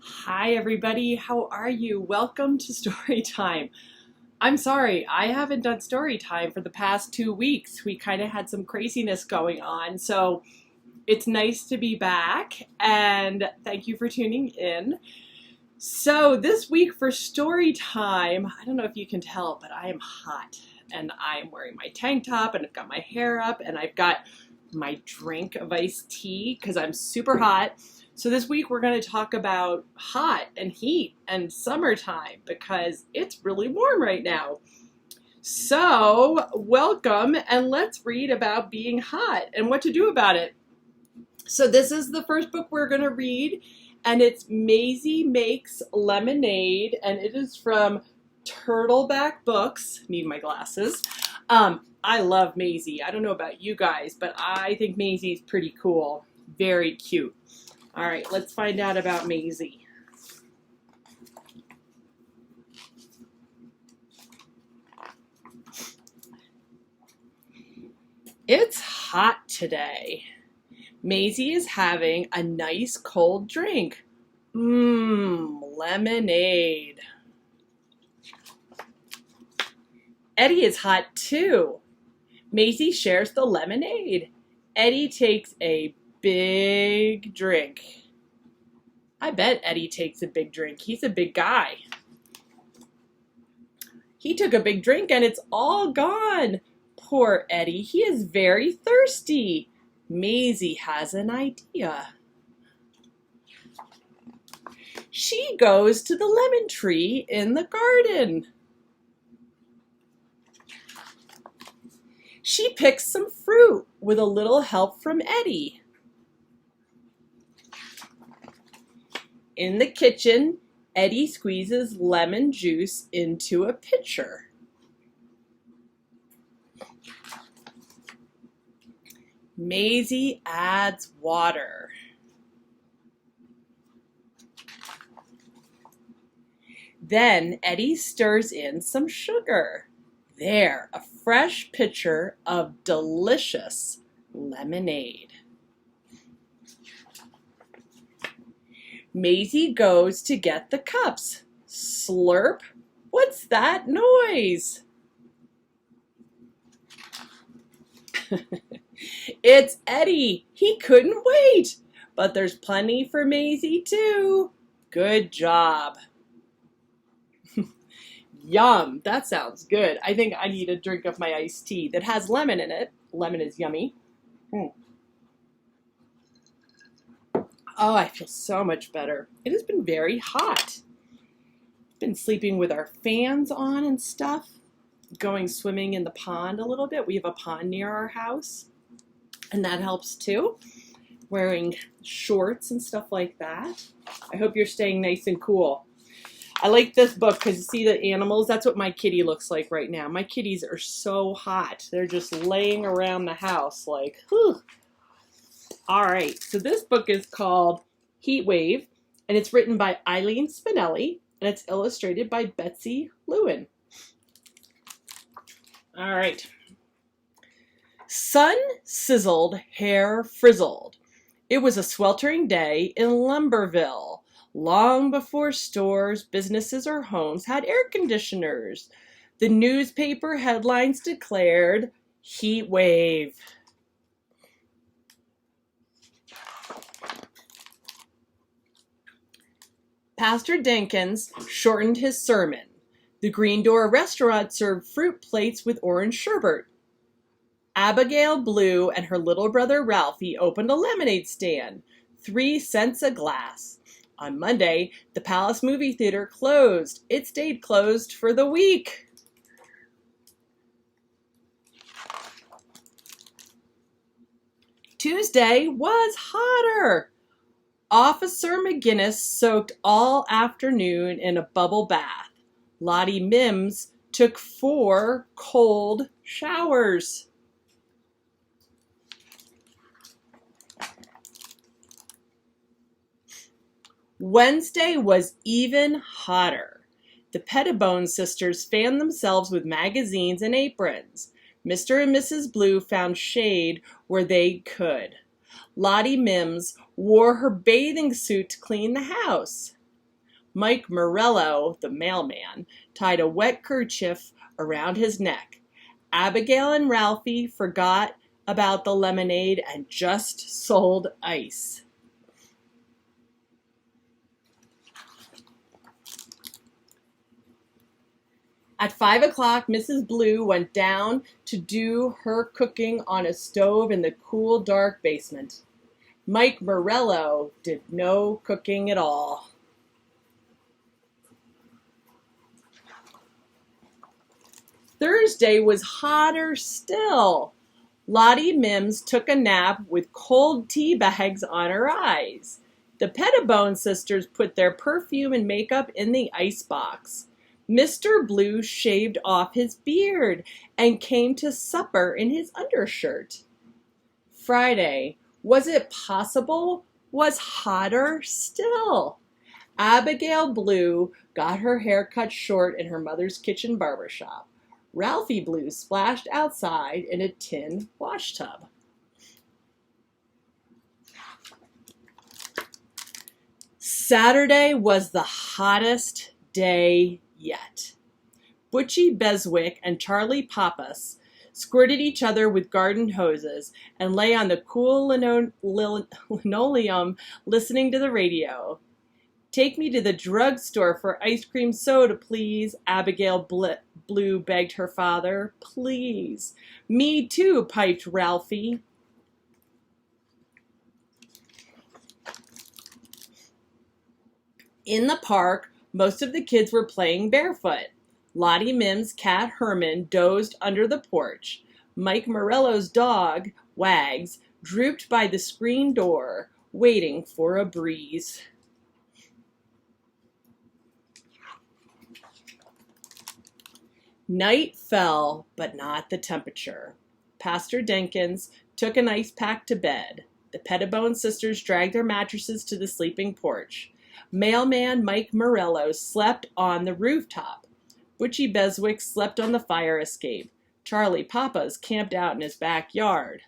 Hi everybody, how are you? Welcome to story time. I'm sorry, I haven't done story time for the past 2 weeks. We kind of had some craziness going on, so it's nice to be back and thank you for tuning in. So this week for story time, I don't know if you can tell, but I am hot and I'm wearing my tank top and I've got my hair up and I've got my drink of iced tea because I'm super hot. So this week we're going to talk about hot and heat and summertime because it's really warm right now. So welcome and let's read about being hot and what to do about it. So this is the first book we're going to read and it's Maisie Makes Lemonade and it is from Turtleback Books. Need my glasses. I love Maisie. I don't know about you guys, but I think Maisie's pretty cool. Very cute. All right, let's find out about Maisie. It's hot today. Maisie is having a nice cold drink. Lemonade. Eddie is hot too. Maisie shares the lemonade. Eddie takes a big drink. I bet Eddie takes a big drink. He's a big guy. He took a big drink and it's all gone. Poor Eddie. He is very thirsty. Maisie has an idea. She goes to the lemon tree in the garden. She picks some fruit with a little help from Eddie. In the kitchen, Eddie squeezes lemon juice into a pitcher. Maisie adds water. Then Eddie stirs in some sugar. There, a fresh pitcher of delicious lemonade. Maisie goes to get the cups. Slurp. What's that noise? It's Eddie. He couldn't wait. But there's plenty for Maisie too. Good job. Yum. That sounds good. I think I need a drink of my iced tea that has lemon in it. Lemon is yummy. Oh, I feel so much better. It has been very hot. Been sleeping with our fans on and stuff. Going swimming in the pond a little bit. We have a pond near our house. And that helps too. Wearing shorts and stuff like that. I hope you're staying nice and cool. I like this book because you see the animals. That's what my kitty looks like right now. My kitties are so hot. They're just laying around the house like, whew. All right, so this book is called Heat Wave, and it's written by Eileen Spinelli, and it's illustrated by Betsy Lewin. All right. Sun sizzled, hair frizzled. It was a sweltering day in Lumberville, long before stores, businesses, or homes had air conditioners. The newspaper headlines declared, Heat Wave. Pastor Dinkins shortened his sermon. The Green Door restaurant served fruit plates with orange sherbet. Abigail Blue and her little brother Ralphie opened a lemonade stand, 3 cents a glass. On Monday, the Palace Movie Theater closed. It stayed closed for the week. Tuesday was hotter. Officer McGinnis soaked all afternoon in a bubble bath. Lottie Mims took 4 cold showers. Wednesday was even hotter. The Pettibone sisters fanned themselves with magazines and aprons. Mr. and Mrs. Blue found shade where they could. Lottie Mims wore her bathing suit to clean the house. Mike Morello, the mailman, tied a wet kerchief around his neck. Abigail and Ralphie forgot about the lemonade and just sold ice. At 5 o'clock, Mrs. Blue went down to do her cooking on a stove in the cool, dark basement. Mike Morello did no cooking at all. Thursday was hotter still. Lottie Mims took a nap with cold tea bags on her eyes. The Pettibone sisters put their perfume and makeup in the icebox. Mr. Blue shaved off his beard and came to supper in his undershirt. Friday, was it possible, was hotter still. Abigail Blue got her hair cut short in her mother's kitchen barber shop. Ralphie Blue splashed outside in a tin washtub. Saturday was the hottest day yet. Butchie Beswick and Charlie Pappas squirted each other with garden hoses and lay on the cool linoleum listening to the radio. "Take me to the drugstore for ice cream soda, please," Abigail Blue begged her father. "Please." "Me too," piped Ralphie. In the park, most of the kids were playing barefoot. Lottie Mims' cat Herman dozed under the porch. Mike Morello's dog, Wags, drooped by the screen door, waiting for a breeze. Night fell, but not the temperature. Pastor Denkins took an ice pack to bed. The Pettibone sisters dragged their mattresses to the sleeping porch. Mailman Mike Morello slept on the rooftop. Butchie Beswick slept on the fire escape. Charlie Pappas camped out in his backyard.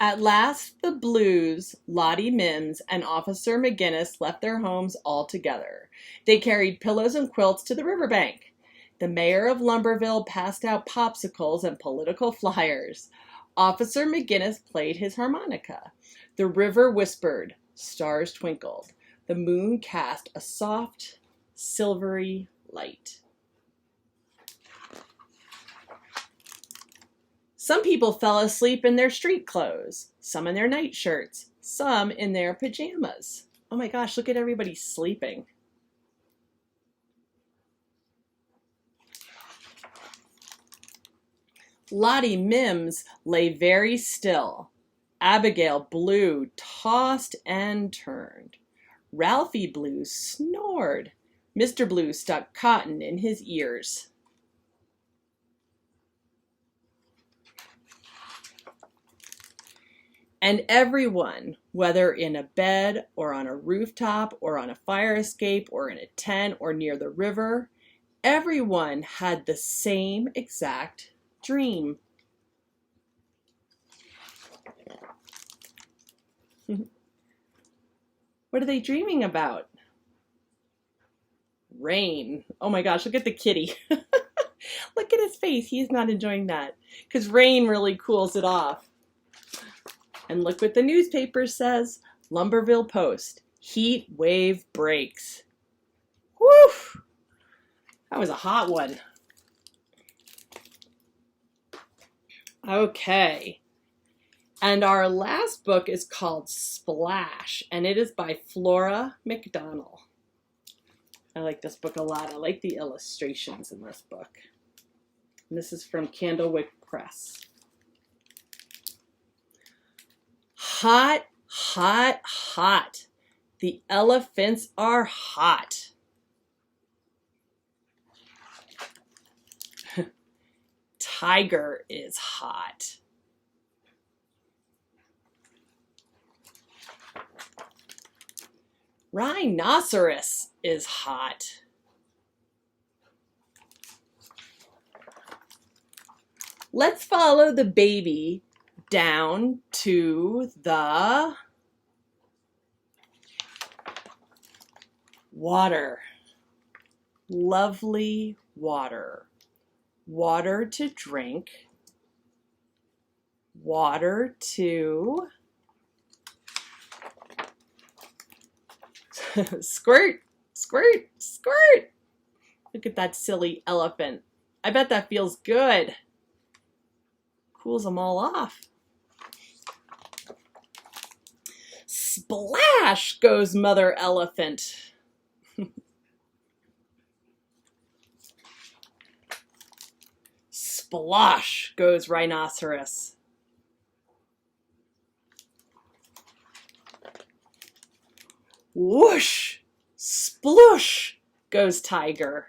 At last, the Blues, Lottie Mims, and Officer McGinnis left their homes all together. They carried pillows and quilts to the riverbank. The mayor of Lumberville passed out popsicles and political flyers. Officer McGinnis played his harmonica. The river whispered. Stars twinkled. The moon cast a soft, silvery light. Some people fell asleep in their street clothes, some in their nightshirts, some in their pajamas. Oh my gosh, look at everybody sleeping. Lottie Mims lay very still. Abigail Blue tossed and turned. Ralphie Blue snored. Mr. Blue stuck cotton in his ears. And everyone, whether in a bed or on a rooftop or on a fire escape or in a tent or near the river, everyone had the same exact dream. What are they dreaming about? Rain. Oh my gosh, look at the kitty. Look at his face. He's not enjoying that because rain really cools it off. And look what the newspaper says. Lumberville Post. Heat wave breaks. Whew! That was a hot one. Okay. And our last book is called Splash, and it is by Flora MacDonnell. I like this book a lot. I like the illustrations in this book. And this is from Candlewick Press. Hot, hot, hot. The elephants are hot. Tiger is hot. Rhinoceros is hot. Let's follow the baby down to the water. Lovely water. Water to drink. Water to squirt, squirt, squirt. Look at that silly elephant. I bet that feels good. Cools them all off. Splash goes Mother Elephant. Splosh goes Rhinoceros. Whoosh, sploosh goes Tiger.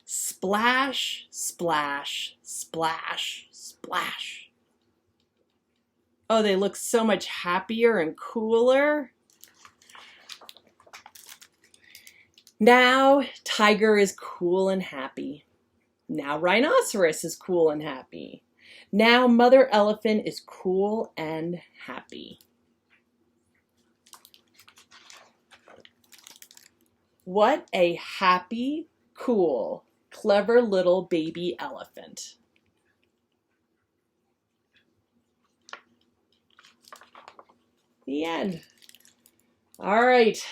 Splash, splash, splash, splash. Oh, they look so much happier and cooler. Now Tiger is cool and happy. Now Rhinoceros is cool and happy. Now Mother Elephant is cool and happy. What a happy, cool, clever little baby elephant. The end. All right.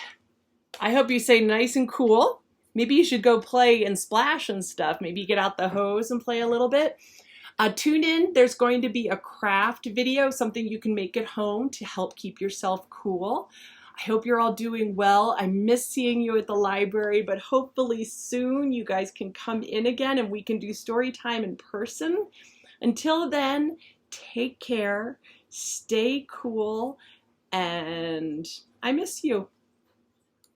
I hope you stay nice and cool. Maybe you should go play and splash and stuff. Maybe get out the hose and play a little bit. Tune in. There's going to be a craft video, something you can make at home to help keep yourself cool. I hope you're all doing well. I miss seeing you at the library, but hopefully soon you guys can come in again and we can do story time in person. Until then, take care, stay cool, and I miss you.